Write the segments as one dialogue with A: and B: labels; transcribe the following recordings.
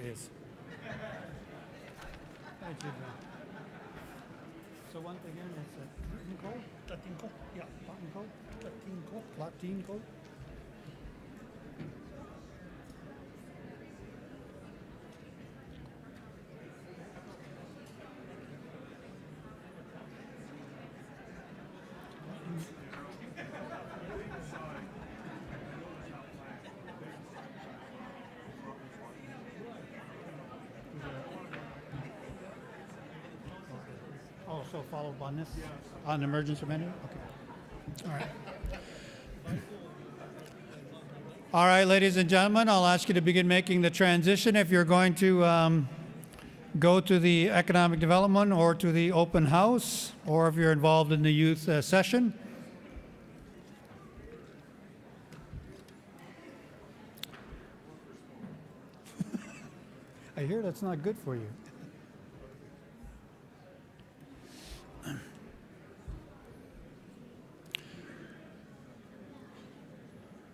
A: is. Thank you, Bill. So once again, it's Platinco? Yeah, Platinco. Oh, so followed on this? On emergency menu? Okay. All right. All right, ladies and gentlemen, I'll ask you to begin making the transition if you're going to go to the economic development or to the open house, or if you're involved in the youth session. I hear that's not good for you.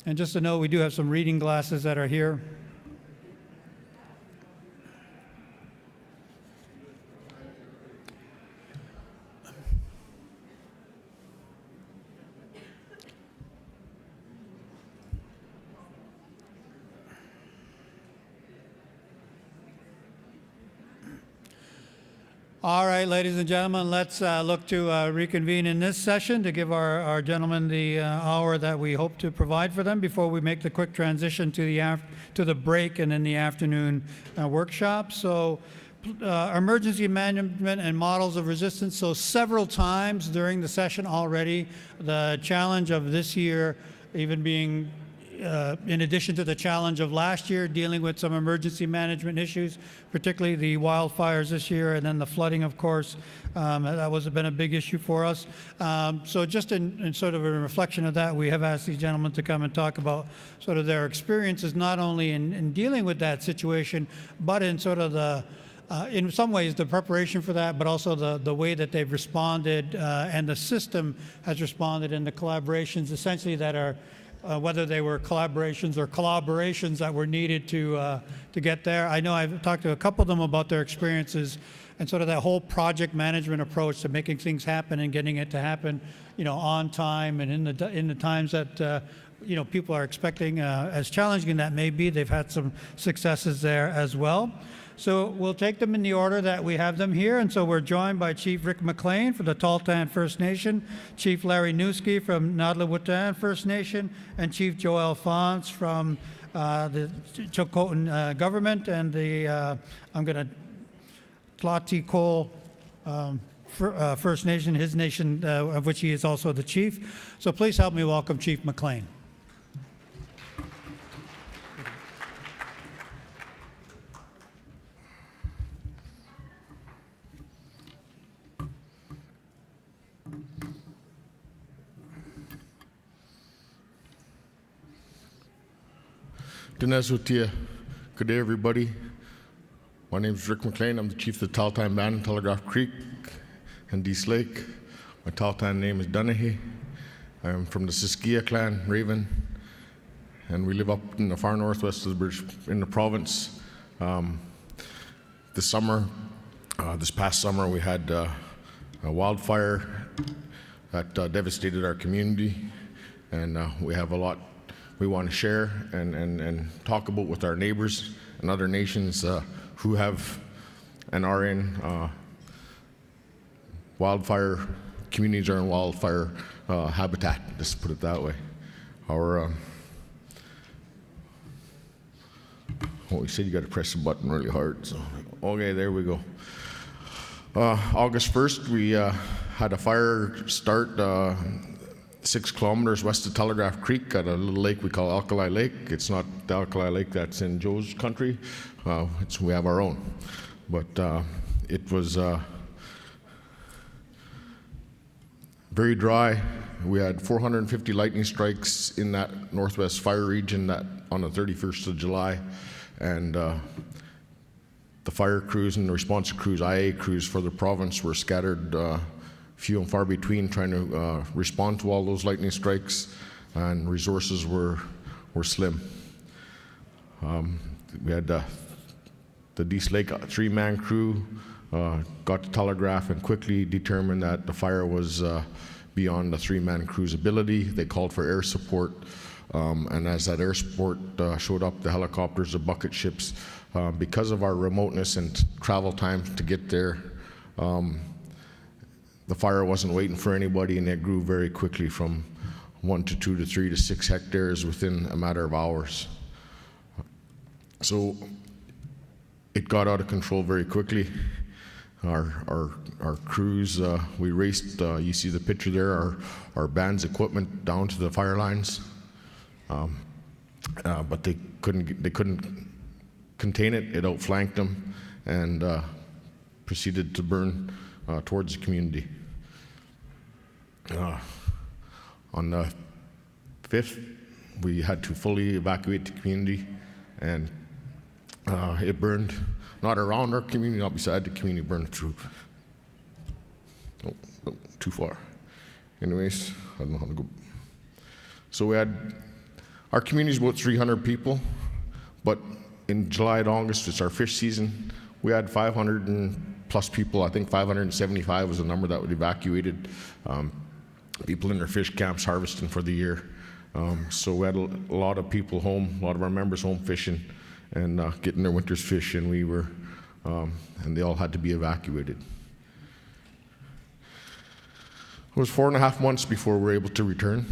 A: And just to know, we do have some reading glasses that are here. All right, ladies and gentlemen, let's look to reconvene in this session to give our gentlemen the hour that we hope to provide for them before we make the quick transition to the break and then the afternoon workshop. So emergency management and models of resistance. So several times during the session already, the challenge of this year even being in addition to the challenge of last year, dealing with some emergency management issues, particularly the wildfires this year, and then the flooding, of course. That was been a big issue for us. So just in sort of a reflection of that, we have asked these gentlemen to come and talk about sort of their experiences, not only in dealing with that situation, but in sort of the in some ways, the preparation for that, but also the way that they've responded and the system has responded, and the collaborations essentially that are whether they were collaborations or collaborations that were needed to get there. I know I've talked to a couple of them about their experiences and sort of that whole project management approach to making things happen and getting it to happen, on time and in the times that people are expecting. As challenging that may be, they've had some successes there as well. So we'll take them in the order that we have them here. And so we're joined by Chief Rick McLean from the Tahltan First Nation, Chief Larry Newski from Naut'sa First Nation, and Chief Joe Alphonse from the Chilcotin government, and the Platinco First Nation, his nation of which he is also the chief. So please help me welcome Chief McLean.
B: Good day, everybody. My name is Rick McLean. I'm the chief of the Tahltan Band in Telegraph Creek and Dease Lake. My Tahltan name is Dunahy. I'm from the Siskiyia clan, Raven, and we live up in the far northwest of the British, in the province. This past summer, we had a wildfire that devastated our community, and we have a lot we want to share and talk about with our neighbors and other nations who have and are in wildfire communities, are in wildfire habitat, just put it that way. Our we said you got to press the button really hard, so okay, there we go. August 1st, we had a fire start 6 kilometers west of Telegraph Creek at a little lake we call Alkali Lake. It's not the Alkali Lake that's in Joe's country. We have our own. But it was very dry. We had 450 lightning strikes in that northwest fire region on the 31st of July. And the fire crews and the response crews, IA crews for the province, were scattered few and far between, trying to respond to all those lightning strikes, and resources were slim. We had The Dease Lake three-man crew got the telegraph and quickly determined that the fire was beyond the three-man crew's ability. They called for air support, and as that air support showed up, the helicopters, the bucket ships, because of our remoteness and travel time to get there, the fire wasn't waiting for anybody, and it grew very quickly from 1 to 2 to 3 to 6 hectares within a matter of hours. So it got out of control very quickly. Our crews, we raced, you see the picture there, our band's equipment down to the fire lines, but they couldn't contain it. It outflanked them and proceeded to burn towards the community. On the 5th, we had to fully evacuate the community, and it burned not around our community, not beside the community, burned through. Oh, too far. Anyways, I don't know how to go. So we had, our community is about 300 people, but in July and August, it's our fish season. We had 500 and plus people. I think 575 was the number that was evacuated. People in their fish camps harvesting for the year. So we had a lot of people home, a lot of our members home fishing and getting their winter's fish, and we were, and they all had to be evacuated. It was 4.5 months before we were able to return.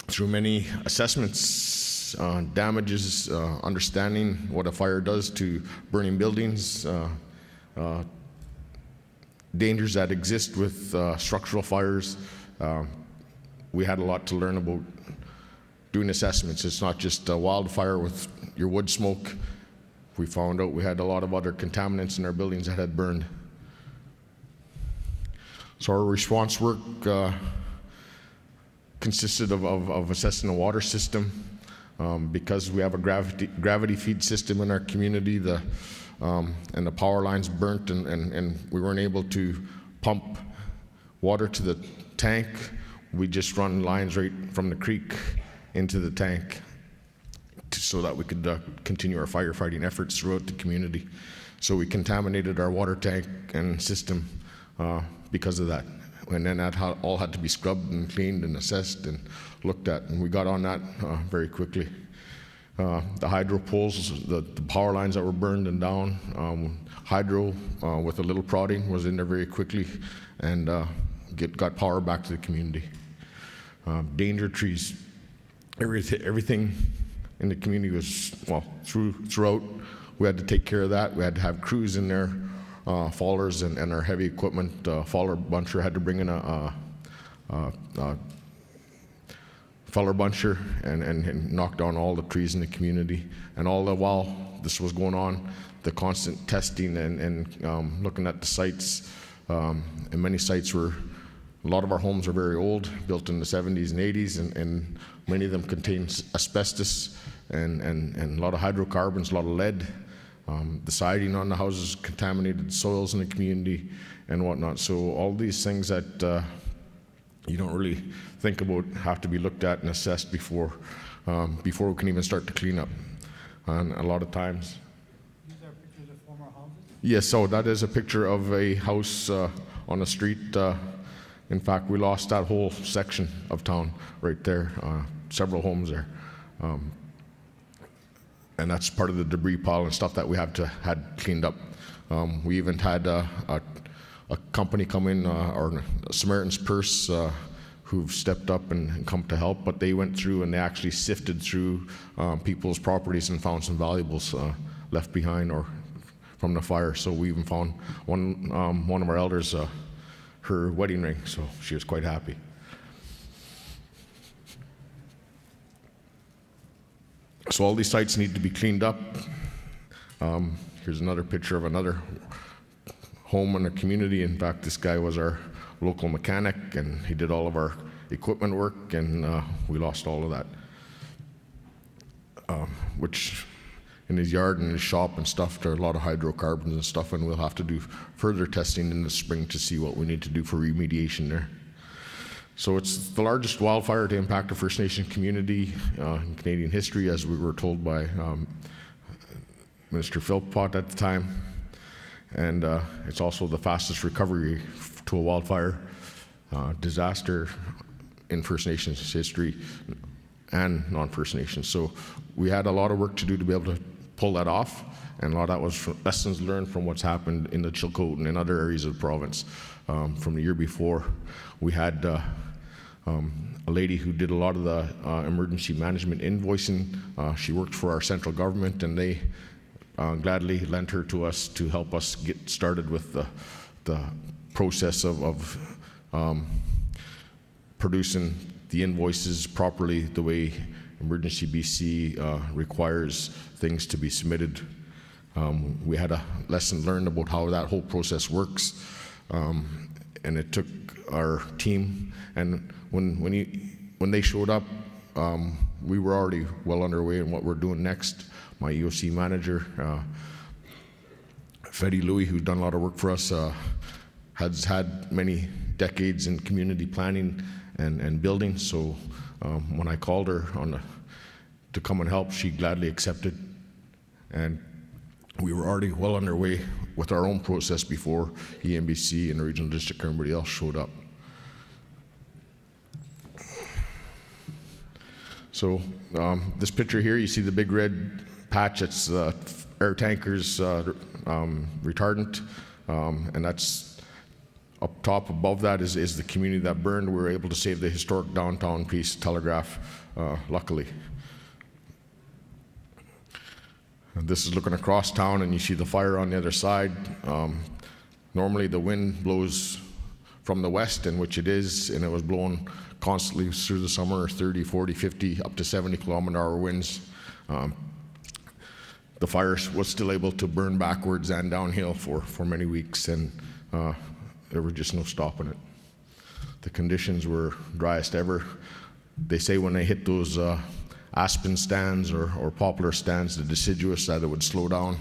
B: Through many assessments, damages, understanding what a fire does to burning buildings, dangers that exist with structural fires. We had a lot to learn about doing assessments. It's not just a wildfire with your wood smoke. We found out we had a lot of other contaminants in our buildings that had burned. So our response work consisted of assessing the water system. Because we have a gravity feed system in our community, and the power lines burnt, and we weren't able to pump water to the tank. We just run lines right from the creek into the tank so that we could continue our firefighting efforts throughout the community. So we contaminated our water tank and system because of that. And then that all had to be scrubbed and cleaned and assessed and looked at, and we got on that very quickly. The hydro poles, the power lines that were burned and down, hydro with a little prodding was in there very quickly and got power back to the community. Danger trees, everything in the community was, well, throughout, we had to take care of that. We had to have crews in there, fallers and our heavy equipment. Faller buncher had to bring in a feller buncher and knock down all the trees in the community. And all the while this was going on, the constant testing and looking at the sites, and many sites were, a lot of our homes are very old, built in the 70s and 80s, and many of them contain asbestos and a lot of hydrocarbons, a lot of lead. The siding on the houses contaminated soils in the community and whatnot. So all these things that you don't really think about have to be looked at and assessed before we can even start to clean up. And a lot of times.
A: These are pictures of former houses?
B: Yes, so that is a picture of a house on a street. In fact, we lost that whole section of town right there, several homes there. And that's part of the debris pile and stuff that we had cleaned up. We even had a company come in, or Samaritan's Purse, who've stepped up and come to help, but they went through and they actually sifted through people's properties and found some valuables left behind or from the fire. So we even found one of our elders, her wedding ring, so she was quite happy. So all these sites need to be cleaned up. Here's another picture of another home in the community. In fact, this guy was our local mechanic, and he did all of our equipment work, and we lost all of that. Which in his yard and his shop and stuff, there are a lot of hydrocarbons and stuff, and we'll have to do further testing in the spring to see what we need to do for remediation there. So it's the largest wildfire to impact a First Nation community in Canadian history, as we were told by Minister Philpott at the time, and it's also the fastest recovery to a wildfire disaster in First Nations history and non-First Nations. So we had a lot of work to do to be able to pull that off, and a lot of that was lessons learned from what's happened in the Chilcotin and in other areas of the province. From the year before, we had a lady who did a lot of the emergency management invoicing. She worked for our central government, and they gladly lent her to us to help us get started with the process of producing the invoices properly the way Emergency BC requires things to be submitted. We had a lesson learned about how that whole process works, and it took our team, and when they showed up, we were already well underway in what we're doing next. My EOC manager, Freddy Louie, who's done a lot of work for us, has had many decades in community planning and building, so when I called her to come and help, she gladly accepted, and we were already well underway with our own process before EMBC and the Regional District and everybody else showed up. So this picture here, you see the big red patch, it's the air tankers retardant, and that's up top above that is the community that burned. We were able to save the historic downtown piece, Telegraph, luckily. And this is looking across town, and you see the fire on the other side. Normally the wind blows from the west, in which it is, and it was blowing constantly through the summer, 30, 40, 50, up to 70 kilometer-hour winds. The fire was still able to burn backwards and downhill for many weeks, and there was just no stopping it. The conditions were driest ever. They say when they hit those aspen stands or poplar stands, the deciduous, that it would slow down.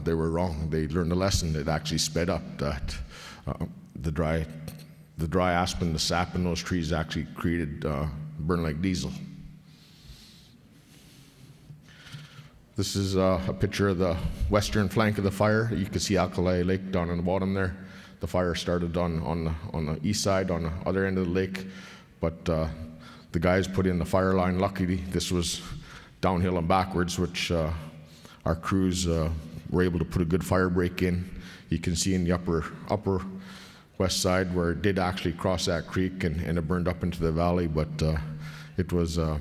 B: They were wrong. They learned a lesson. It actually sped up. That the dry aspen, the sap in those trees actually created burn like diesel. This is a picture of the western flank of the fire. You can see Alkali Lake down on the bottom there. The fire started on the east side, on the other end of the lake, but the guys put in the fire line. Luckily, this was downhill and backwards, which our crews were able to put a good fire break in. You can see in the upper west side where it did actually cross that creek and it burned up into the valley, but it was a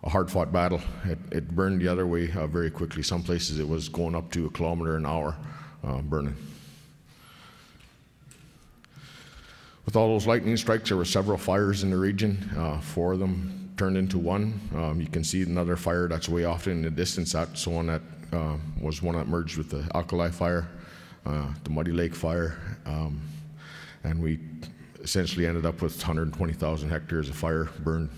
B: hard-fought battle. It burned the other way very quickly. Some places it was going up to 1 kilometer an hour burning. With all those lightning strikes, there were several fires in the region. 4 of them turned into one. You can see another fire that's way off in the distance. That's the one that was one that merged with the Alkali fire, the Muddy Lake fire, and we essentially ended up with 120,000 hectares of fire burned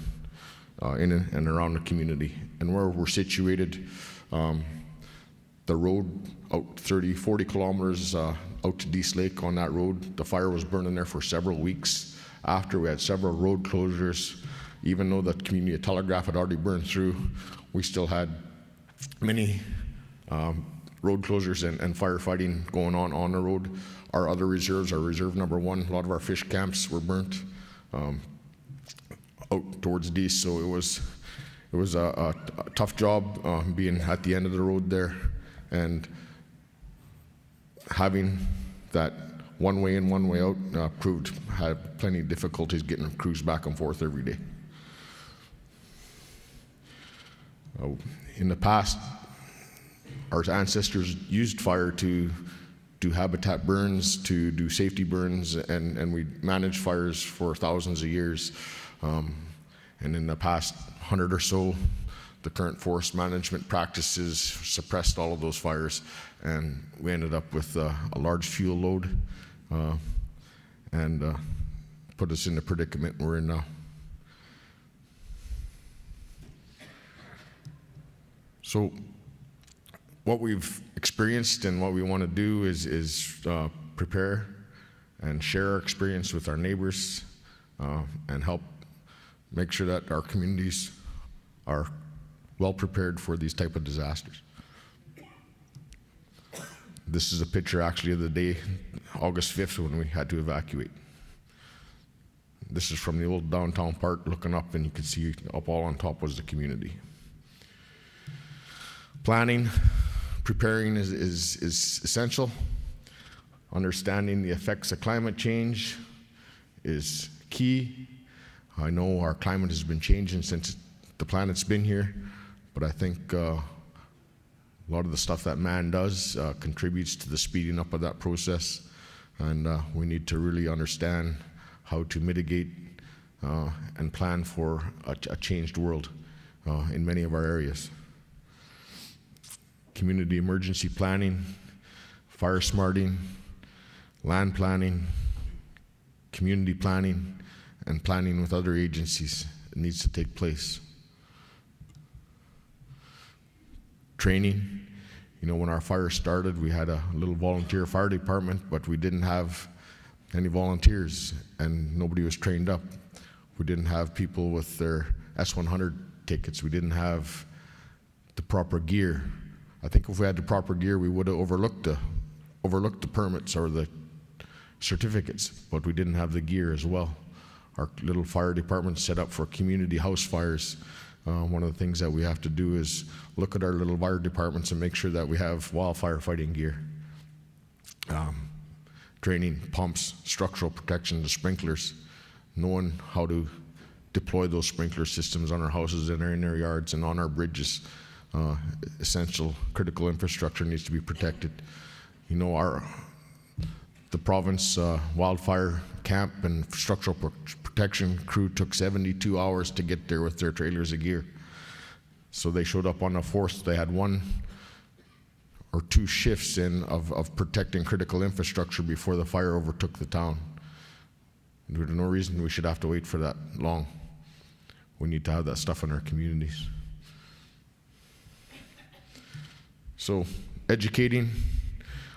B: in and around the community. And where we're situated, the road out 30, 40 kilometers out to Dease Lake on that road, the fire was burning there for several weeks. After we had several road closures, even though the community of Telegraph had already burned through, we still had many road closures and firefighting going on the road. Our other reserves, our reserve number 1, a lot of our fish camps were burnt out towards Dease, so it was a tough job being at the end of the road there, and having that one way in, one way out had plenty of difficulties getting crews back and forth every day. In the past, our ancestors used fire to do habitat burns, to do safety burns, and we managed fires for thousands of years. And in the past 100 or so, the current forest management practices suppressed all of those fires, and we ended up with a large fuel load and put us in the predicament we're in now. So what we've experienced and what we want to do is prepare and share our experience with our neighbors and help make sure that our communities are well prepared for these type of disasters. This is a picture actually of the day, August 5th, when we had to evacuate. This is from the old downtown park, looking up, and you can see up all on top was the community. Planning, preparing is essential. Understanding the effects of climate change is key. I know our climate has been changing since the planet's been here, but I think a lot of the stuff that man does contributes to the speeding up of that process, and we need to really understand how to mitigate and plan for a changed world in many of our areas. Community emergency planning, fire smarting, land planning, community planning, and planning with other agencies. It needs to take place. Training. You know, when our fire started, we had a little volunteer fire department, but we didn't have any volunteers, and nobody was trained up. We didn't have people with their S100 tickets. We didn't have the proper gear. I think if we had the proper gear, we would have overlooked the permits or the certificates, but we didn't have the gear as well. Our little fire department set up for community house fires. One of the things that we have to do is look at our little fire departments and make sure that we have wildfire fighting gear. Training, pumps, structural protection, the sprinklers, knowing how to deploy those sprinkler systems on our houses and in our yards and on our bridges. Essential critical infrastructure needs to be protected. You know, the province wildfire camp and structural protection crew took 72 hours to get there with their trailers of gear. So they showed up on the 4th. They had 1 or 2 shifts of protecting critical infrastructure before the fire overtook the town. There's no reason we should have to wait for that long. We need to have that stuff in our communities. So educating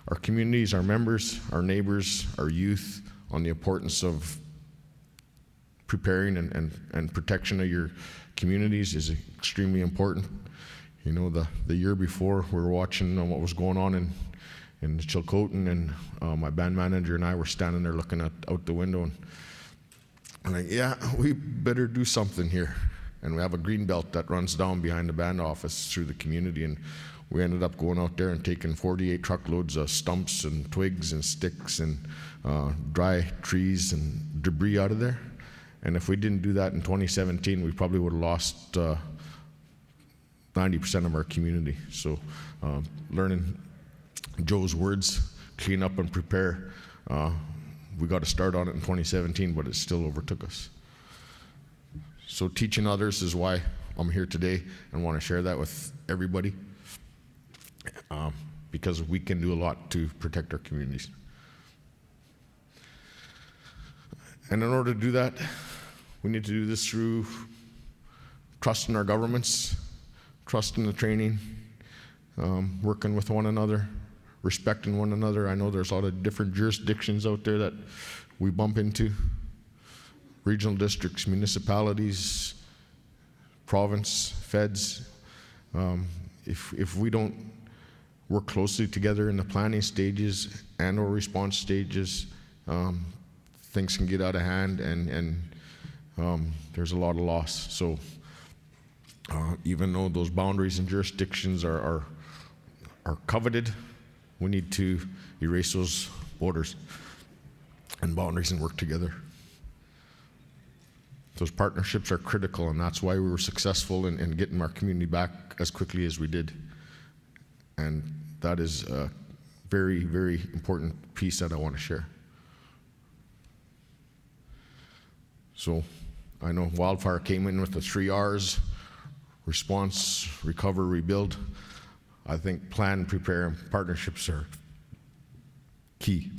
B: our communities, our members, our neighbors, our youth on the importance of preparing and protection of your communities is extremely important. You know, the year before, we were watching what was going on in Chilcotin, and my band manager and I were standing there looking out the window, and I'm like, yeah, we better do something here. And we have a green belt that runs down behind the band office through the community, and we ended up going out there and taking 48 truckloads of stumps and twigs and sticks and dry trees and debris out of there. And if we didn't do that in 2017, we probably would have lost 90% of our community. So learning Joe's words, clean up and prepare, we got to start on it in 2017, but it still overtook us. So teaching others is why I'm here today and want to share that with everybody. Because we can do a lot to protect our communities. And in order to do that, we need to do this through trust in our governments, trust in the training, working with one another, respecting one another. I know there's a lot of different jurisdictions out there that we bump into, regional districts, municipalities, province, feds. If we don't work closely together in the planning stages and or response stages, things can get out of hand, and there's a lot of loss. So even though those boundaries and jurisdictions are coveted, we need to erase those borders and boundaries and work together. Those partnerships are critical, and that's why we were successful in getting our community back as quickly as we did. And that is a very, very important piece that I want to share. So I know wildfire came in with the 3 R's: response, recover, rebuild. I think plan, prepare, and partnerships are key.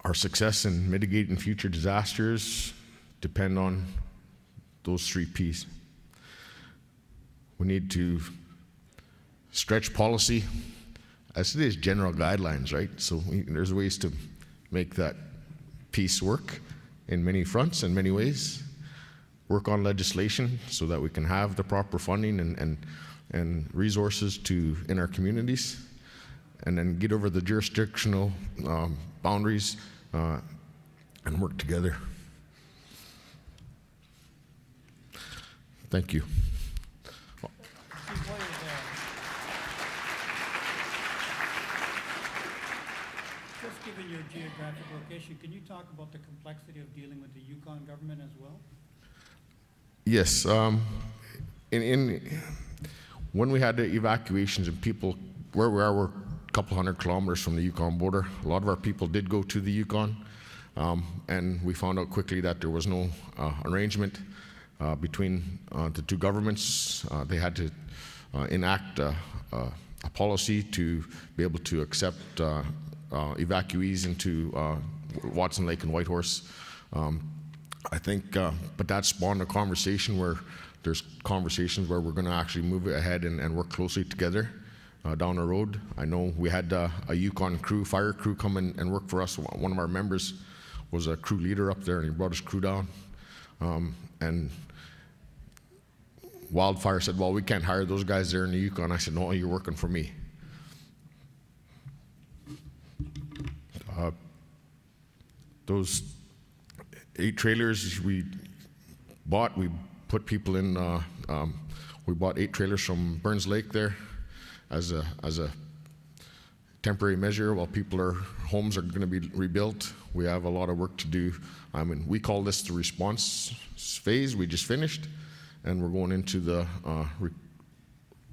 B: Our success in mitigating future disasters depend on those 3 P's. We need to stretch policy. As it is, general guidelines, right? So there's ways to make that piece work in many fronts and many ways, work on legislation so that we can have the proper funding and resources in our communities, and then get over the jurisdictional boundaries and work together. Thank you.
A: Just given your geographic location, can you talk about the complexity of dealing with the Yukon government as well?
B: Yes. When we had the evacuations and people, where we are, we're a couple hundred kilometers from the Yukon border. A lot of our people did go to the Yukon, and we found out quickly that there was no arrangement between the two governments. They had to enact a policy to be able to accept evacuees into Watson Lake and Whitehorse. I think, but that spawned a conversation where there's conversations where we're going to actually move it ahead and work closely together down the road. I know we had a Yukon crew, fire crew, come in and work for us. One of our members was a crew leader up there, and he brought his crew down. And Wildfire said, well, we can't hire those guys there in the Yukon. I said, no, you're working for me. Those 8 trailers we bought, we put people in, we bought 8 trailers from Burns Lake there as a temporary measure while homes are going to be rebuilt. We have a lot of work to do. I mean, we call this the response phase. We just finished, and we're going into the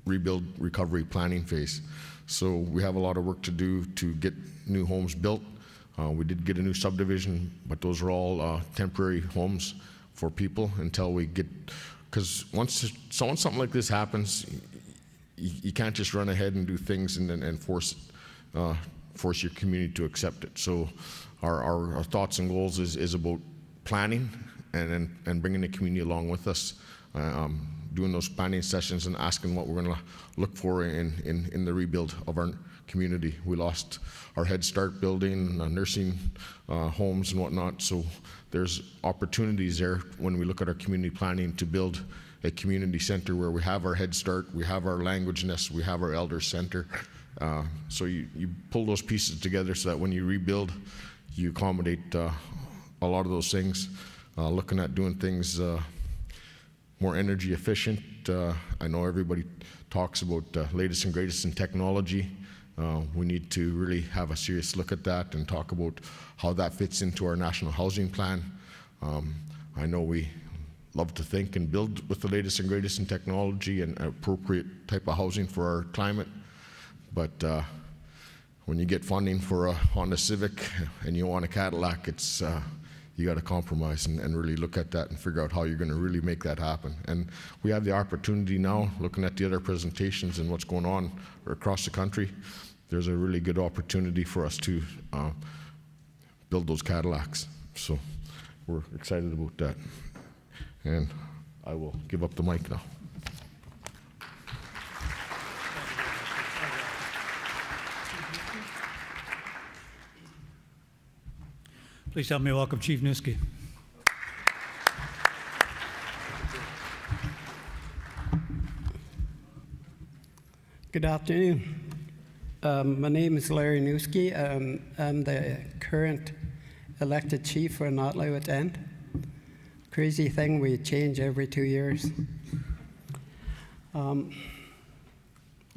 B: rebuild recovery planning phase. So we have a lot of work to do to get new homes built. We did get a new subdivision, but those are all temporary homes for people until we get, because once something like this happens, you can't just run ahead and do things and force your community to accept it. So our thoughts and goals is about planning and bringing the community along with us, doing those planning sessions and asking what we're going to look for in the rebuild of our community. We lost our Head Start building, nursing homes and whatnot, so there's opportunities there when we look at our community planning to build a community center where we have our Head Start, we have our language nest, we have our elder center. So you pull those pieces together so that when you rebuild, you accommodate a lot of those things. Looking at doing things more energy efficient. I know everybody talks about latest and greatest in technology. We need to really have a serious look at that and talk about how that fits into our national housing plan. I know we love to think and build with the latest and greatest in technology and appropriate type of housing for our climate. But when you get funding for a Honda Civic and you want a Cadillac, it's you got to compromise and really look at that and figure out how you're going to really make that happen. And we have the opportunity now, looking at the other presentations and what's going on across the country, there's a really good opportunity for us to build those Cadillacs. So we're excited about that. And I will give up the mic now.
A: Please help me welcome Chief Newski.
C: Good afternoon. My name is Larry Newski. I'm the current elected chief for Naut'sa End. Crazy thing, we change every 2 years.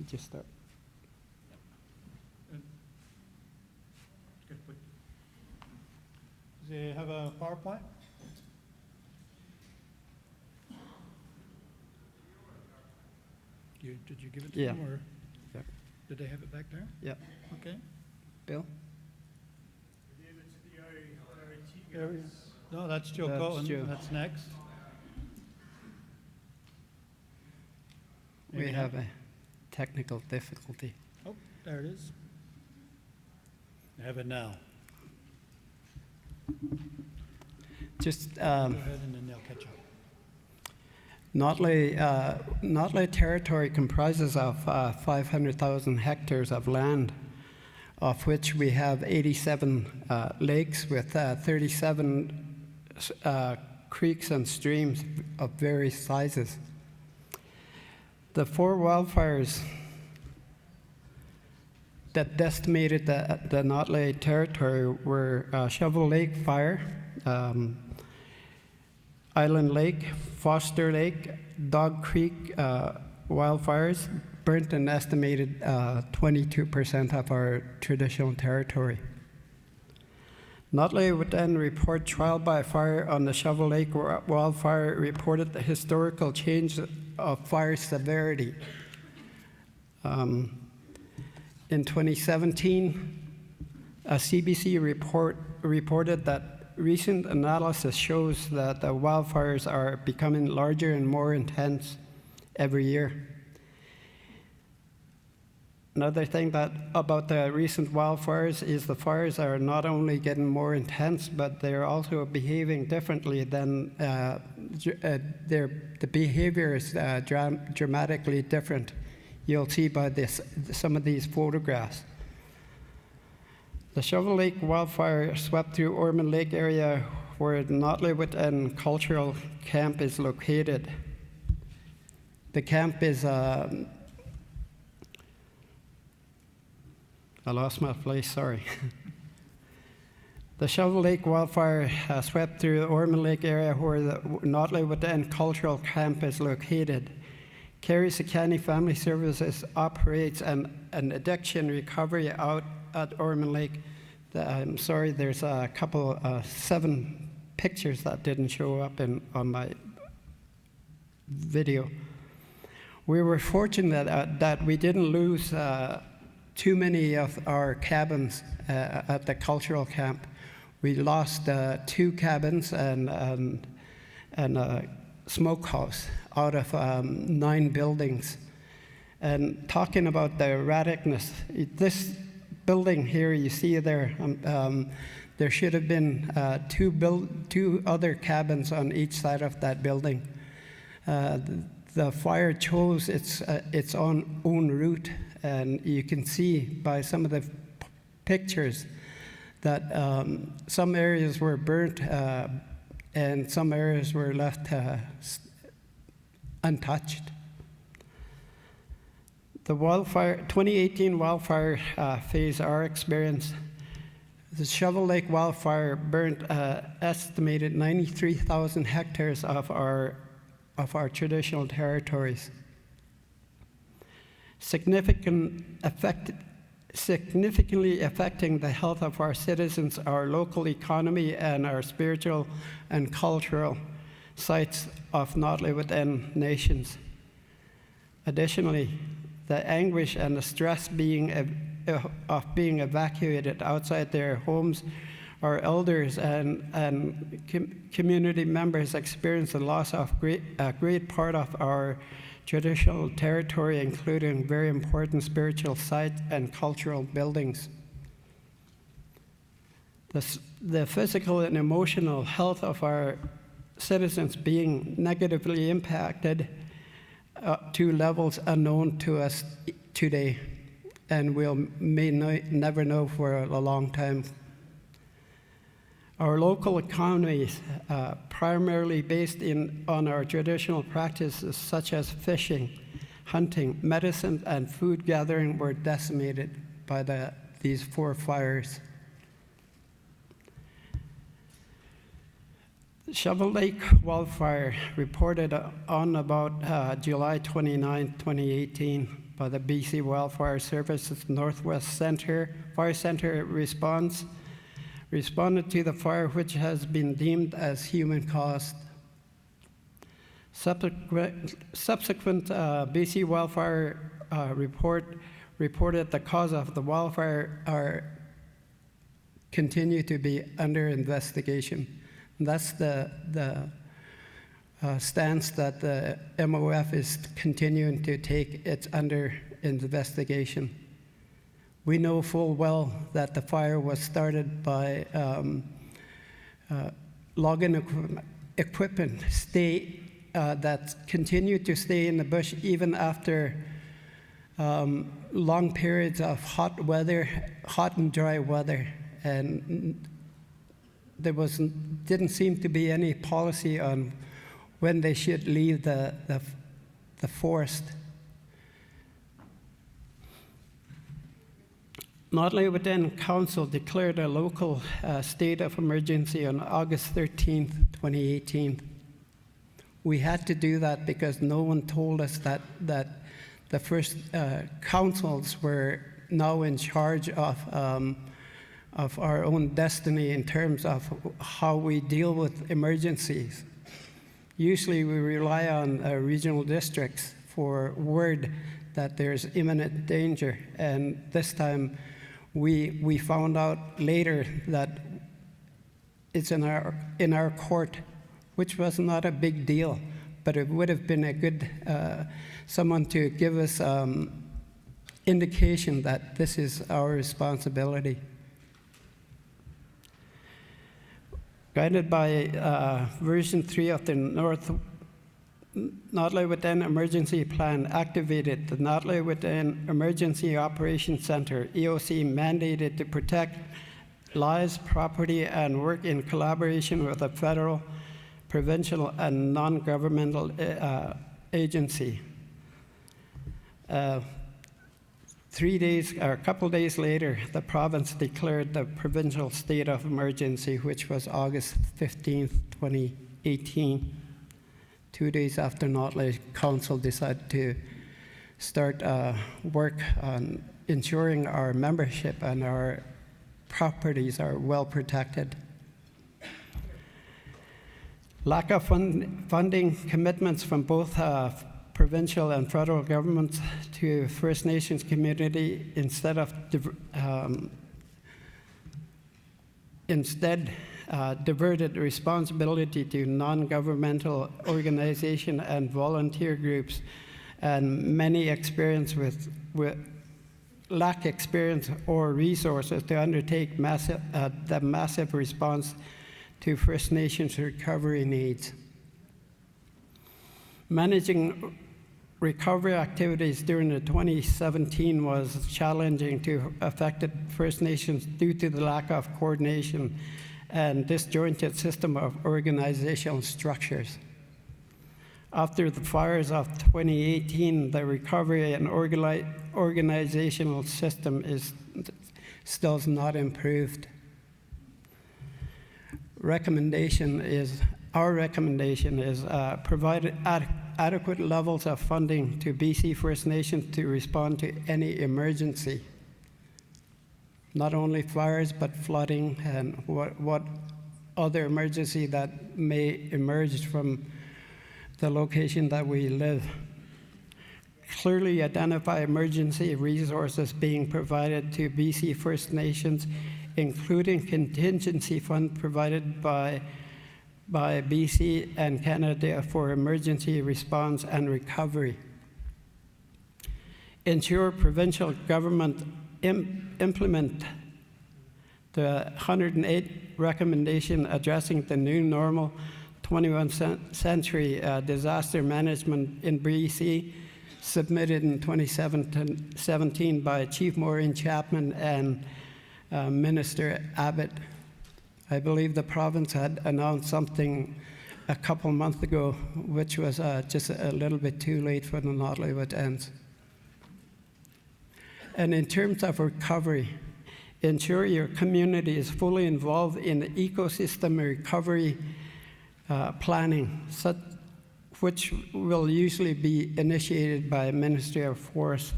C: Just start.
A: Does he have a PowerPoint? Did you give it to him, or
C: Yeah.
A: did they have it back there?
C: Yeah.
A: Okay.
C: Bill?
A: There we- No, that's Joe
C: That's
A: Cohen.
C: Joe.
A: That's next.
C: We
A: Maybe
C: have
A: not.
C: a technical difficulty.
A: Oh, there it is. I have it now.
C: Just
A: Go ahead and then they'll catch up.
C: Naut'sa territory comprises of 500,000 hectares of land, of which we have 87 lakes with 37 creeks and streams of various sizes. The 4 wildfires that decimated the Naut'sa territory were Shovel Lake Fire, Island Lake, Foster Lake, Dog Creek wildfires burnt an estimated 22% of our traditional territory. Naut'sa would then report trial by fire on the Shovel Lake wildfire, reported the historical change of fire severity. In 2017, a CBC report reported that recent analysis shows that the wildfires are becoming larger and more intense every year. Another thing about the recent wildfires is the fires are not only getting more intense, but they're also behaving differently than the behavior is dramatically different. You'll see by some of these photographs. The Shovel Lake wildfire swept through Ormond Lake area where the Naut'sa Cultural Camp is located. The camp is I lost my place, sorry. The Shovel Lake wildfire swept through the Ormond Lake area where the Naut'sa Cultural Camp is located. Carrie County Family Services operates an addiction recovery out at Ormond Lake. I'm sorry, there's a couple, 7 pictures that didn't show up on my video. We were fortunate that we didn't lose too many of our cabins at the cultural camp. We lost 2 cabins and a smokehouse out of 9 buildings. And talking about the erraticness, this building here you see there, there should have been 2 other cabins on each side of that building. The fire chose its own route, and you can see by some of the pictures that some areas were burnt and some areas were left untouched. The 2018 wildfire phase R experience, the Shovel Lake wildfire burnt estimated 93,000 hectares of our traditional territories. Significantly affecting the health of our citizens, our local economy, and our spiritual and cultural sites of Naut'sa within nations. Additionally, the anguish and the stress of being evacuated outside their homes, our elders and community members experience the loss of a great part of our traditional territory, including very important spiritual sites and cultural buildings. The physical and emotional health of our citizens being negatively impacted to levels unknown to us today, and may never know for a long time. Our local economies, primarily based on our traditional practices such as fishing, hunting, medicine, and food gathering, were decimated by these 4 fires. The Shovel Lake wildfire reported on about July 29, 2018 by the BC Wildfire Services Northwest Fire Center responded to the fire, which has been deemed as human-caused. Subsequent BC wildfire reported the cause of the wildfire continue to be under investigation. And that's the stance that the MOF is continuing to take. It's under investigation. We know full well that the fire was started by logging equipment that continued to stay in the bush even after long periods of hot and dry weather. And didn't seem to be any policy on when they should leave the forest. Naut'sa Within Council declared a local state of emergency on August 13th, 2018. We had to do that because no one told us that the first councils were now in charge of our own destiny in terms of how we deal with emergencies. Usually we rely on regional districts for word that there's imminent danger, and this time we found out later that it's in our court, which was not a big deal, but it would have been a good someone to give us indication that this is our responsibility. Guided by version 3 of the Naut'sa Within Emergency Plan activated, the Naut'sa Within Emergency Operations Center, EOC, mandated to protect lives, property, and work in collaboration with a federal, provincial, and non-governmental agency. A couple days later, the province declared the provincial state of emergency, which was August 15th, 2018. 2 days after Naut'sa Council decided to start work on ensuring our membership and our properties are well protected. Lack of funding commitments from both provincial and federal governments to First Nations community diverted responsibility to non-governmental organization and volunteer groups, and many lack experience or resources to undertake the massive response to First Nations recovery needs. Managing recovery activities during the 2017 was challenging to affected First Nations due to the lack of coordination and disjointed system of organizational structures. After the fires of 2018, the recovery and organizational system is still not improved. Our recommendation is provide adequate levels of funding to BC First Nations to respond to any emergency. Not only fires, but flooding and what other emergency that may emerge from the location that we live. Clearly identify emergency resources being provided to BC First Nations, including contingency fund provided by BC and Canada for emergency response and recovery. Ensure provincial government implement the 108 recommendation addressing the new normal 21st century disaster management in BC, submitted in 2017 by Chief Maureen Chapman and Minister Abbott. I believe the province had announced something a couple months ago, which was just a little bit too late for the Naut'sa Within. And in terms of recovery, ensure your community is fully involved in the ecosystem recovery planning, which will usually be initiated by Ministry of Forest.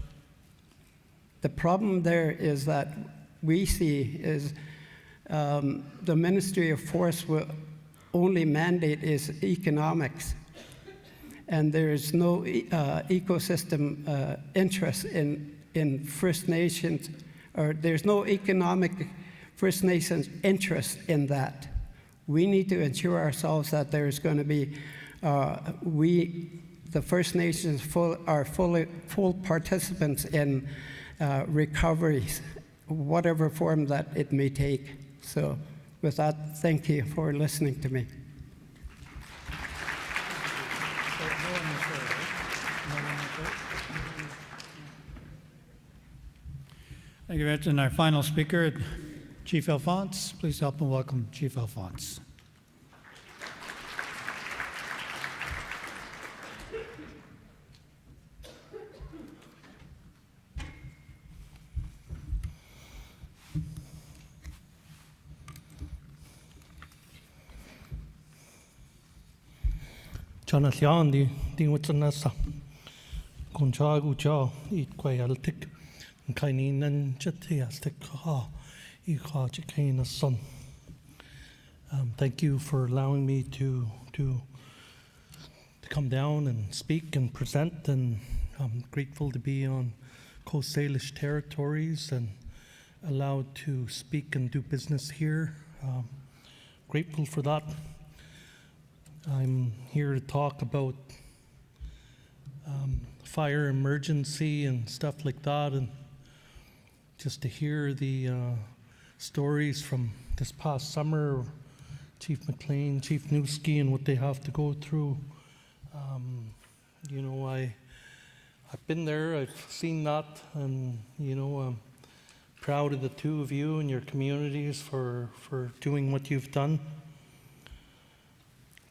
C: The problem there is that we see is the Ministry of Forest will only mandate is economics, and there is no ecosystem interest in First Nations, or there's no economic First Nations interest in that. We need to ensure ourselves that there's going to be, the First Nations are full participants in recoveries, whatever form that it may take. So with that, thank you for listening to me.
A: Thank you very much. And our final speaker, Chief Alphonse. Please help and welcome Chief Alphonse.
D: John Allian, the what's a Naut'sa. Conchagu jaw, eat quailtic, and kainin and jetiastic ha, Chicana son. Thank you for allowing me to come down and speak and present, and I'm grateful to be on Coast Salish territories and allowed to speak and do business here. Grateful for that. I'm here to talk about fire emergency and stuff like that, and just to hear the stories from this past summer, Chief McLean, Chief Newski, and what they have to go through. I've been there, I've seen that, and I'm proud of the two of you and your communities for doing what you've done.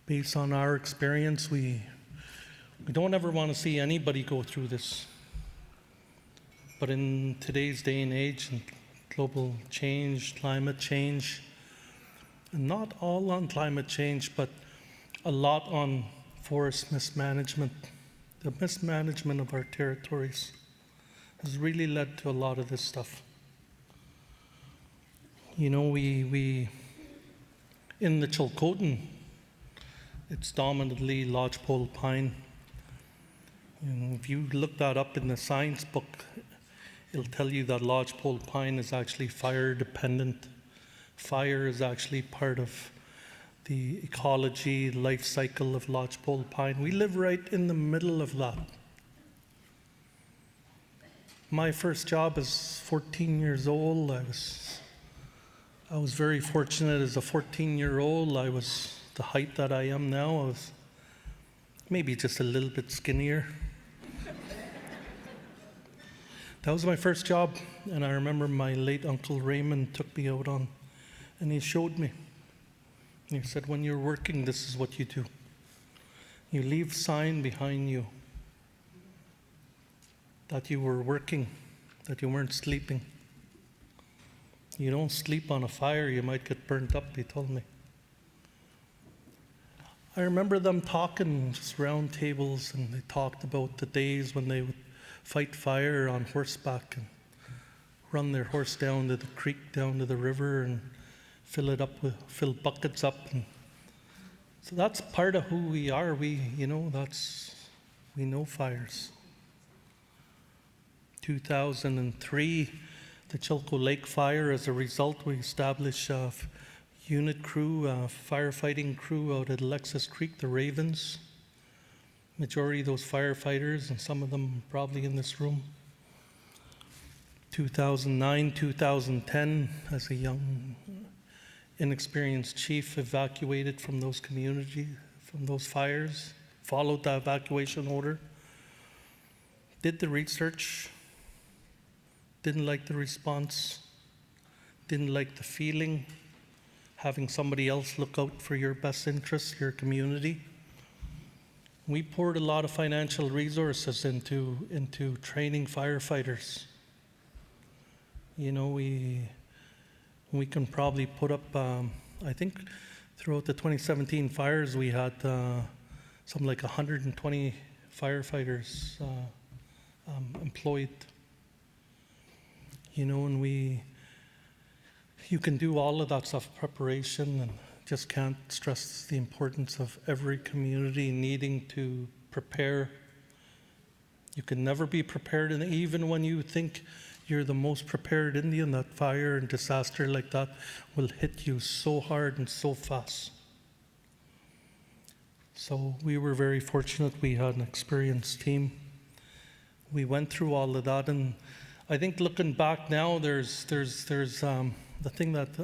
D: Based on our experience, we don't ever want to see anybody go through this. But in today's day and age, and global change, climate change, and not all on climate change, but a lot on forest mismanagement. The mismanagement of our territories has really led to a lot of this stuff. We in the Chilcotin, it's dominantly lodgepole pine. And if you look that up in the science book, it'll tell you that lodgepole pine is actually fire dependent. Fire is actually part of the ecology, life cycle of lodgepole pine. We live right in the middle of that. My first job as 14 years old, I was very fortunate as a 14-year-old. I was the height that I am now. I was maybe just a little bit skinnier. That was my first job, and I remember my late Uncle Raymond took me out on, and he showed me. And he said, when you're working, this is what you do. You leave sign behind you that you were working, that you weren't sleeping. You don't sleep on a fire, you might get burnt up, he told me. I remember them talking, just round tables, and they talked about the days when they would fight fire on horseback and run their horse down to the creek, down to the river, and fill buckets up. And so that's part of who we are. We know fires. 2003, the Chilco Lake fire. As a result, we established a unit crew, firefighting crew out at Alexis Creek, the Ravens. Majority of those firefighters, and some of them probably in this room. 2009, 2010, as a young, inexperienced chief, evacuated from those communities, from those fires, followed the evacuation order, did the research, didn't like the response, didn't like the feeling, having somebody else look out for your best interests, your community. We poured a lot of financial resources into training firefighters. We can probably put up, I think throughout the 2017 fires, we had something like 120 firefighters employed. And you can do all of that stuff, preparation, and just can't stress the importance of every community needing to prepare. You can never be prepared, and even when you think you're the most prepared Indian, that fire and disaster like that will hit you so hard and so fast. So we were very fortunate. We had an experienced team. We went through all of that, and I think looking back now, there's the thing that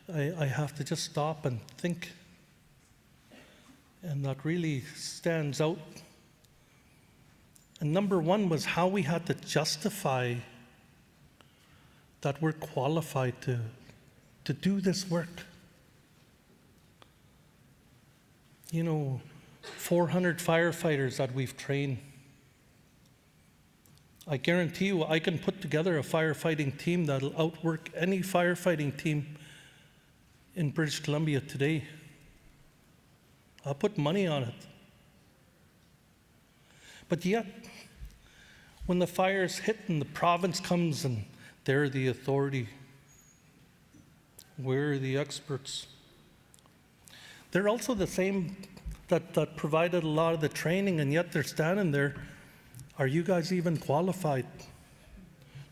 D: I have to just stop and think, and that really stands out. And number one was how we had to justify that we're qualified to to do this work. 400 firefighters that we've trained. I guarantee you, I can put together a firefighting team that'll outwork any firefighting team in British Columbia today. I'll put money on it. But yet, when the fires hit and the province comes and they're the authority, we're the experts. They're also the same that provided a lot of the training, and yet they're standing there. Are you guys even qualified?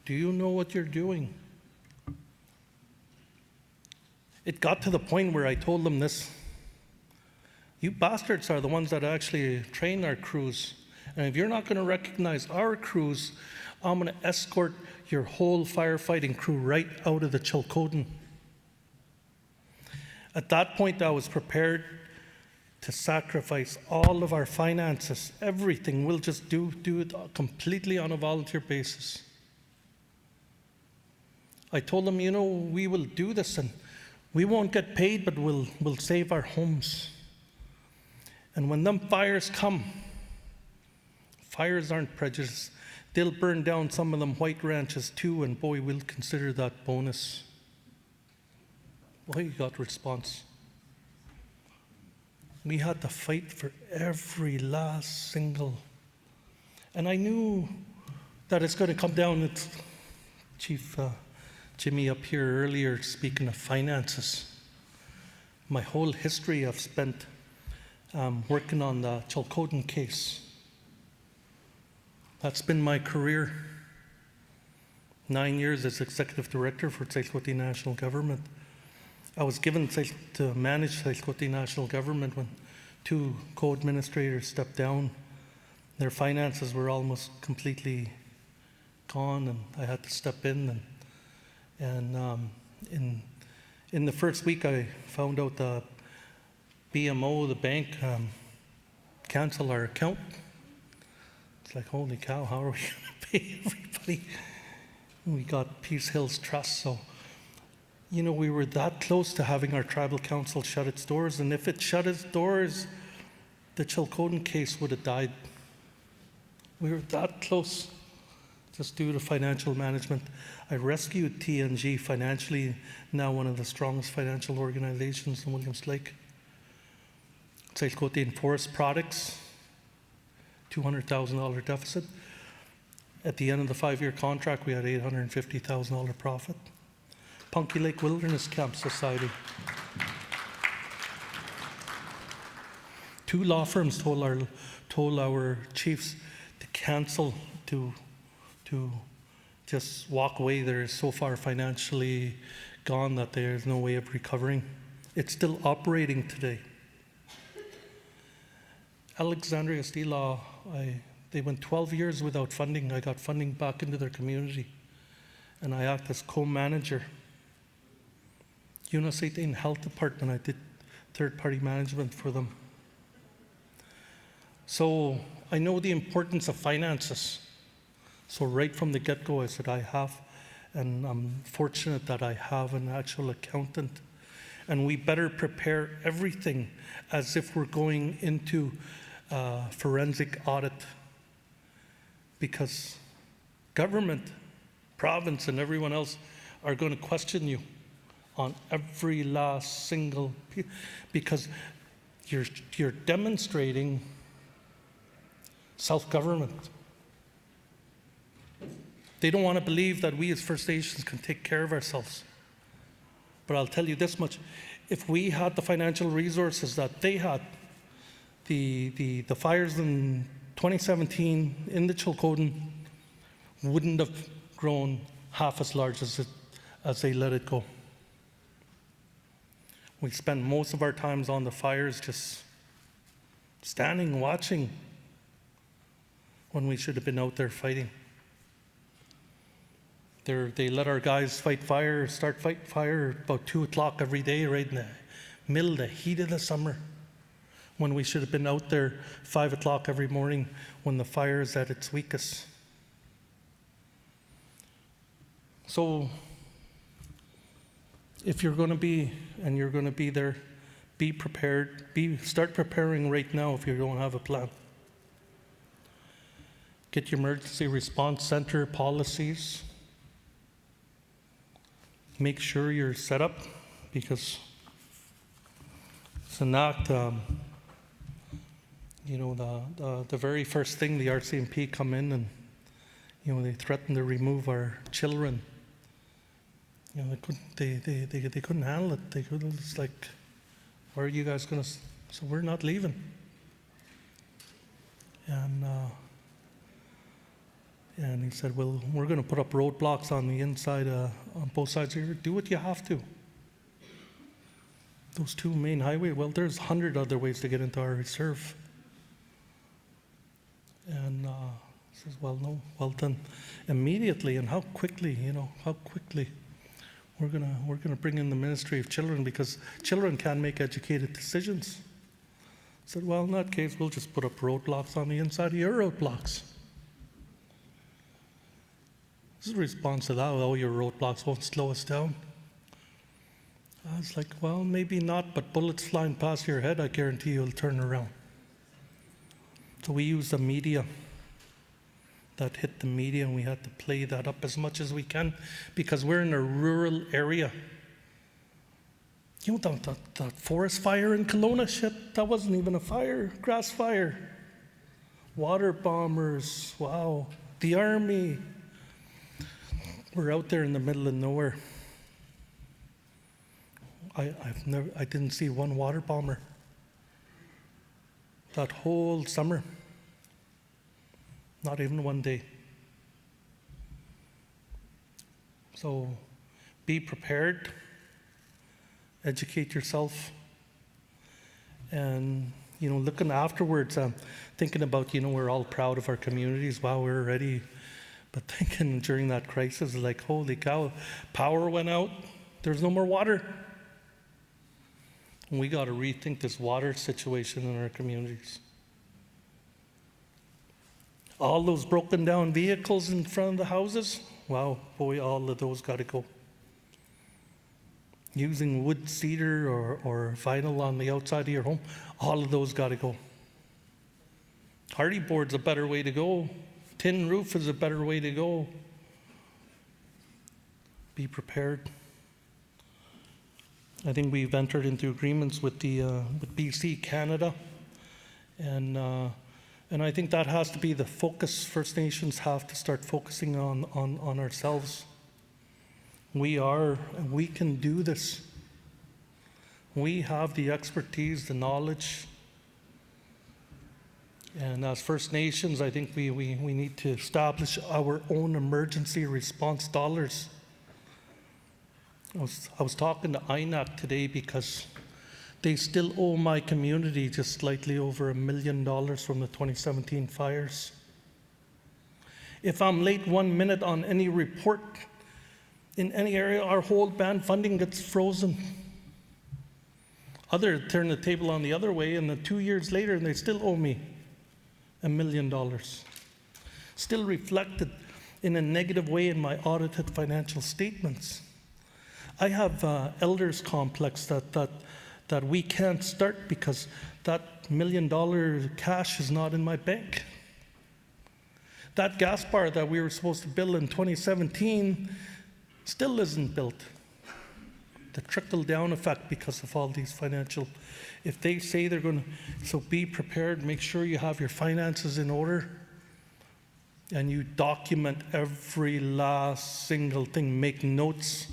D: Do you know what you're doing? It got to the point where I told them this. You bastards are the ones that actually train our crews. And if you're not going to recognize our crews, I'm going to escort your whole firefighting crew right out of the Chilcotin. At that point, I was prepared to sacrifice all of our finances, everything. We'll just do it completely on a volunteer basis. I told them, we will do this and we won't get paid, but we'll save our homes. And when them fires come, fires aren't prejudice. They'll burn down some of them white ranches too, and boy, we'll consider that bonus. Well, you got response. We had to fight for every last single. And I knew that it's going to come down. It's Chief Jimmy up here earlier speaking of finances. My whole history I've spent working on the Chilcotin case. That's been my career. 9 years as executive director for Tsilhqot'in National Government. I was given to manage Tsilhqot'in National Government when 2 co-administrators stepped down. Their finances were almost completely gone, and I had to step in. And in the first week, I found out the BMO, the bank, canceled our account. It's like, holy cow, how are we going to pay everybody? We got Peace Hills Trust, so we were that close to having our tribal council shut its doors, and if it shut its doors, the Chilcotin case would have died. We were that close, just due to financial management. I rescued TNG financially, now one of the strongest financial organizations in Williams Lake. Tsilhqot'in Forest Products, $200,000 deficit. At the end of the 5-year contract, we had $850,000 profit. Punky Lake Wilderness Camp Society. 2 law firms told our chiefs to cancel, to just walk away. They're so far financially gone that there's no way of recovering. It's still operating today. Alexandria Steel Law, they went 12 years without funding. I got funding back into their community, and I act as co-manager. Unicity Health Department, I did third-party management for them. So I know the importance of finances. So right from the get-go, I said I have, and I'm fortunate that I have an actual accountant. And we better prepare everything as if we're going into forensic audit, because government, province, and everyone else are going to question you on every last single piece, because you're demonstrating self-government. They don't want to believe that we as First Nations can take care of ourselves. But I'll tell you this much, if we had the financial resources that they had, the fires in 2017 in the Chilcotin wouldn't have grown half as large as they let it go. We spend most of our times on the fires just standing, watching, when we should have been out there fighting. They let our guys start fighting fire about 2 o'clock every day, right in the middle of the heat of the summer, when we should have been out there 5 o'clock every morning when the fire is at its weakest. So if you're going to be, and you're going to be there, be prepared. Start preparing right now if you don't have a plan. Get your emergency response center policies. Make sure you're set up, because it's an act, the very first thing the RCMP come in and, they threatened to remove our children. They couldn't handle it. It's like, where are you guys going to, so we're not leaving. And he said, well, we're going to put up roadblocks on the inside, on both sides here. Do what you have to. Those two main highways, well, there's 100 other ways to get into our reserve. And he says, well, no, well then, immediately, and how quickly, we're gonna bring in the Ministry of Children, because children can't make educated decisions. I said, well, in that case, we'll just put up roadblocks on the inside of your roadblocks. This is a response to that. Oh, your roadblocks won't slow us down. I was like, well, maybe not, but bullets flying past your head, I guarantee you'll turn around. So we used the media. That hit the media, and we had to play that up as much as we can, because we're in a rural area. That forest fire in Kelowna, shit, that wasn't even a fire, grass fire. Water bombers, wow. The army. We're out there in the middle of nowhere. I didn't see one water bomber that whole summer. Not even one day. So be prepared, educate yourself, and looking afterwards, thinking about, we're all proud of our communities. Wow, we're ready. But thinking during that crisis, like, holy cow, power went out. There's no more water. And we got to rethink this water situation in our communities. All those broken down vehicles in front of the houses, wow, boy, all of those got to go. Using wood, cedar, or vinyl on the outside of your home, all of those got to go. Hardy board's a better way to go. Tin roof is a better way to go. Be prepared. I think we've entered into agreements with with BC, Canada, and I think that has to be the focus. First Nations have to start focusing on ourselves. We can do this. We have the expertise, the knowledge. And as First Nations, I think we need to establish our own emergency response dollars. I was talking to INAC today, because they still owe my community just slightly over $1 million from the 2017 fires. If I'm late 1 minute on any report in any area, our whole band funding gets frozen. Other turn the table on the other way, and then 2 years later, and they still owe me $1 million. Still reflected in a negative way in my audited financial statements. I have elders complex that we can't start because that $1 million cash is not in my bank. That gas bar that we were supposed to build in 2017 still isn't built. The trickle-down effect because of all these financial, if they say they're going to, so be prepared, make sure you have your finances in order, and you document every last single thing. Make notes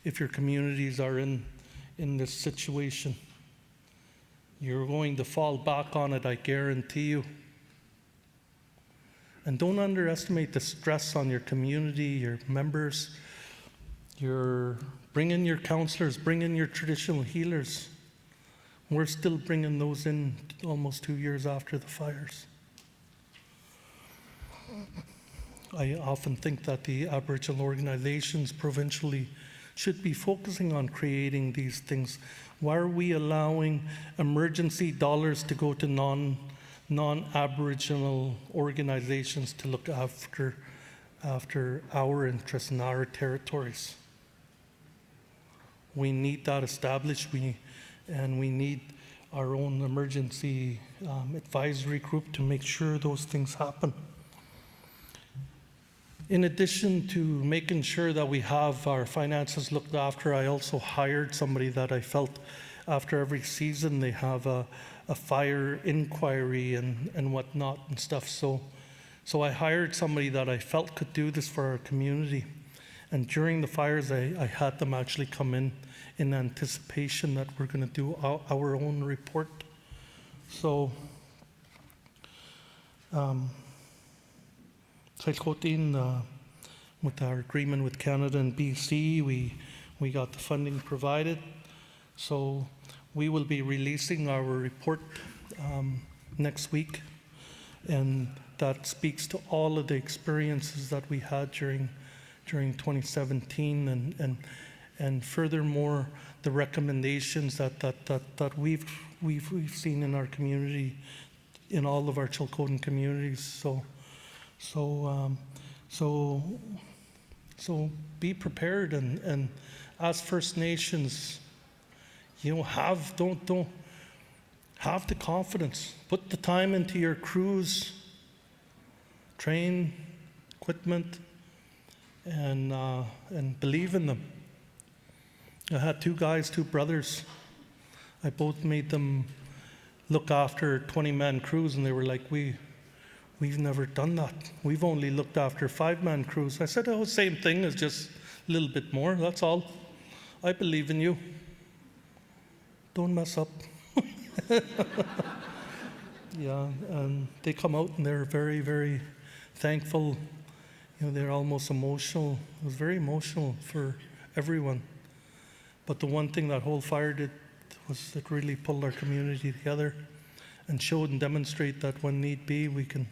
D: if your communities are in this situation. You're going to fall back on it, I guarantee you. And don't underestimate the stress on your community, your members. Bring in your counselors, bring in your traditional healers. We're still bringing those in almost 2 years after the fires. I often think that the Aboriginal organizations provincially should be focusing on creating these things. Why are we allowing emergency dollars to go to non-Aboriginal organizations to look after our interests in our territories? We need that established, and we need our own emergency advisory group to make sure those things happen. In addition to making sure that we have our finances looked after, I also hired somebody that I felt after every season they have a fire inquiry and whatnot and stuff. So I hired somebody that I felt could do this for our community. And during the fires, I had them actually come in anticipation that we're going to do our own report. So, with our agreement with Canada and BC, we got the funding provided. So we will be releasing our report next week, and that speaks to all of the experiences that we had during 2017, and furthermore the recommendations that we've seen in our community, in all of our Chilcotin communities. So be prepared, and as First Nations, don't have the confidence. Put the time into your crews, train, equipment, and believe in them. I had two brothers. I both made them look after 20-man crews, and they were like, we've never done that. We've only looked after 5-man crews. I said, oh, same thing, it's just a little bit more, that's all. I believe in you. Don't mess up. Yeah, and they come out and they're very, very thankful. They're almost emotional. It was very emotional for everyone. But the one thing that whole fire did was it really pulled our community together and showed and demonstrate that when need be, we can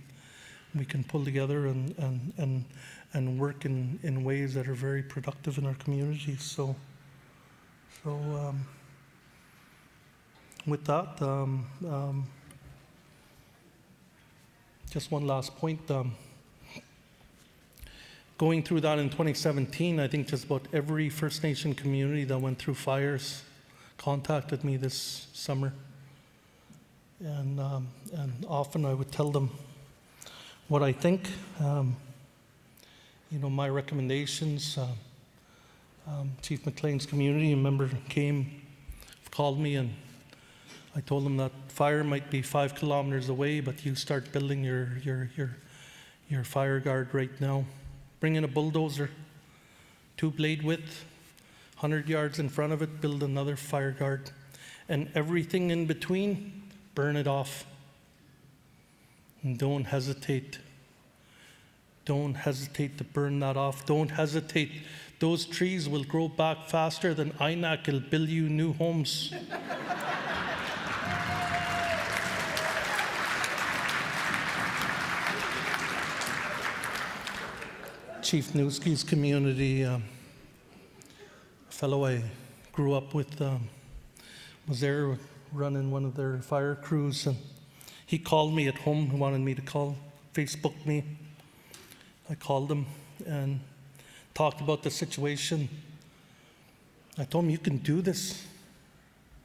D: pull together and work in ways that are very productive in our communities. So with that, just one last point. Going through that in 2017, I think just about every First Nation community that went through fires contacted me this summer. And often I would tell them what I think, my recommendations. Chief McLean's community member called me, and I told him that fire might be 5 kilometers away, but you start building your fire guard right now. Bring in a bulldozer, 2 blade width, 100 yards in front of it, build another fire guard, and everything in between, burn it off. And don't hesitate. Don't hesitate to burn that off. Don't hesitate. Those trees will grow back faster than INAC will build you new homes. Chief Newski's community, a fellow I grew up with, was there running one of their fire crews, and he called me at home. He wanted me to Facebook me. I called him and talked about the situation. I told him, you can do this.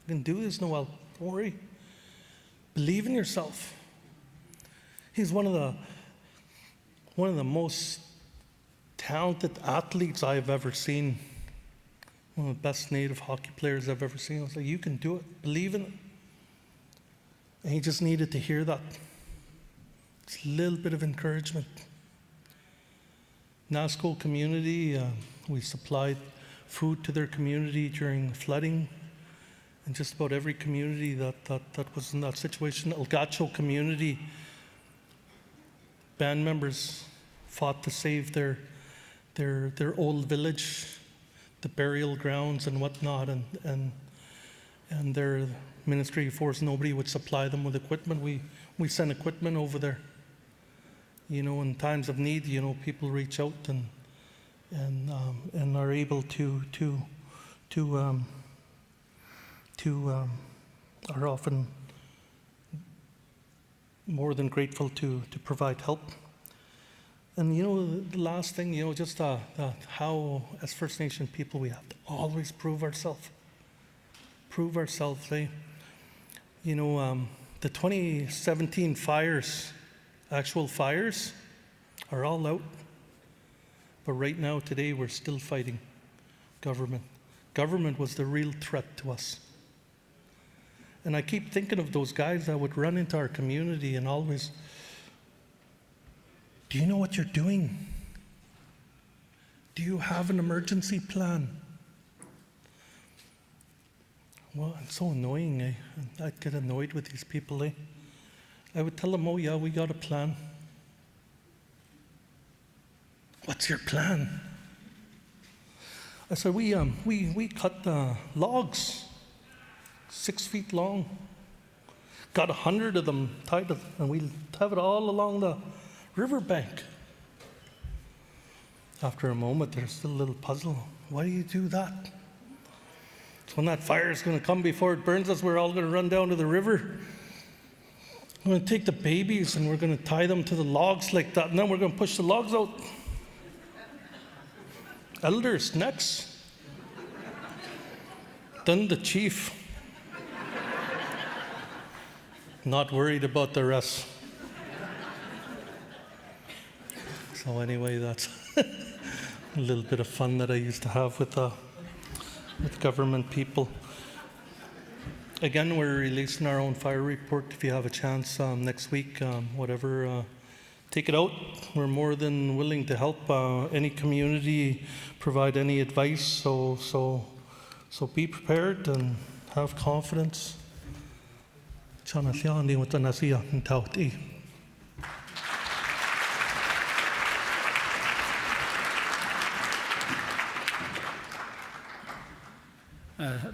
D: You can do this, Noel. Don't worry. Believe in yourself. He's one of the most talented athletes I've ever seen. One of the best native hockey players I've ever seen. I was like, you can do it. Believe in it. And he just needed to hear that. It's a little bit of encouragement. NASCO community, we supplied food to their community during the flooding, and just about every community that was in that situation. El Gacho community, band members fought to save their old village, the burial grounds and whatnot, and their ministry of force, nobody would supply them with equipment. We sent equipment over there. In times of need, people reach out and are able to are often more than grateful to provide help. And the last thing, just how, as First Nation people, we have to always prove ourselves. Prove ourselves, eh? The 2017 fires, actual fires, are all out. But right now, today, we're still fighting government. Government was the real threat to us. And I keep thinking of those guys that would run into our community and always, do you know what you're doing? Do you have an emergency plan? Well, it's so annoying, eh? I'd get annoyed with these people, eh? I would tell them, oh yeah, we got a plan. What's your plan? I said, we cut logs 6 feet long. Got 100 of them tied up, and we have it all along the riverbank. After a moment, they're still a little puzzled. Why do you do that? It's when that fire is going to come before it burns us, we're all going to run down to the river. We're going to take the babies and we're going to tie them to the logs like that, and then we're going to push the logs out. Elders, next. Then the chief. Not worried about the rest. So anyway, that's a little bit of fun that I used to have with government people. Again, we're releasing our own fire report. If you have a chance next week, take it out. We're more than willing to help any community provide any advice. So be prepared and have confidence.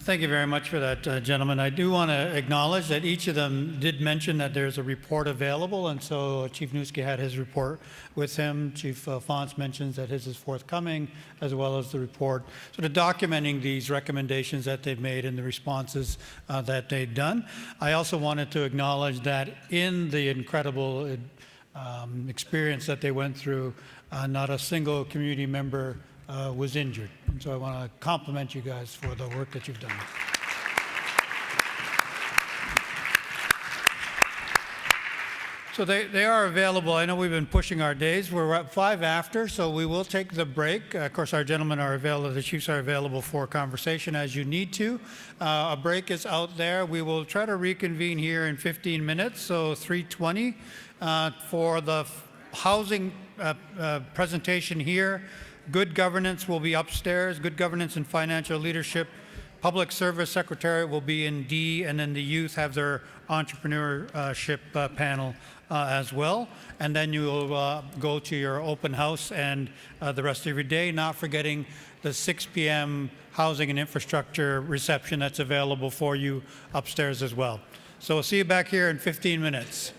A: Thank you very much for that, gentlemen. I do want to acknowledge that each of them did mention that there's a report available, and so Chief Naut'sa had his report with him. Chief Fonts mentions that his is forthcoming, as well as the report sort of documenting these recommendations that they've made and the responses that they've done. I also wanted to acknowledge that in the incredible experience that they went through, not a single community member was injured. And so I want to compliment you guys for the work that you've done. So they are available. I know we've been pushing our days. We're at 5 after, so we will take the break. Of course, our gentlemen are available, the chiefs are available for conversation as you need to. A break is out there. We will try to reconvene here in 15 minutes, so 3:20 for the housing presentation here. Good governance will be upstairs. Good governance and financial leadership. Public service secretariat will be in D, and then the youth have their entrepreneurship panel as well. And then you will go to your open house and the rest of your day, not forgetting the 6 p.m. housing and infrastructure reception that's available for you upstairs as well. So we'll see you back here in 15 minutes.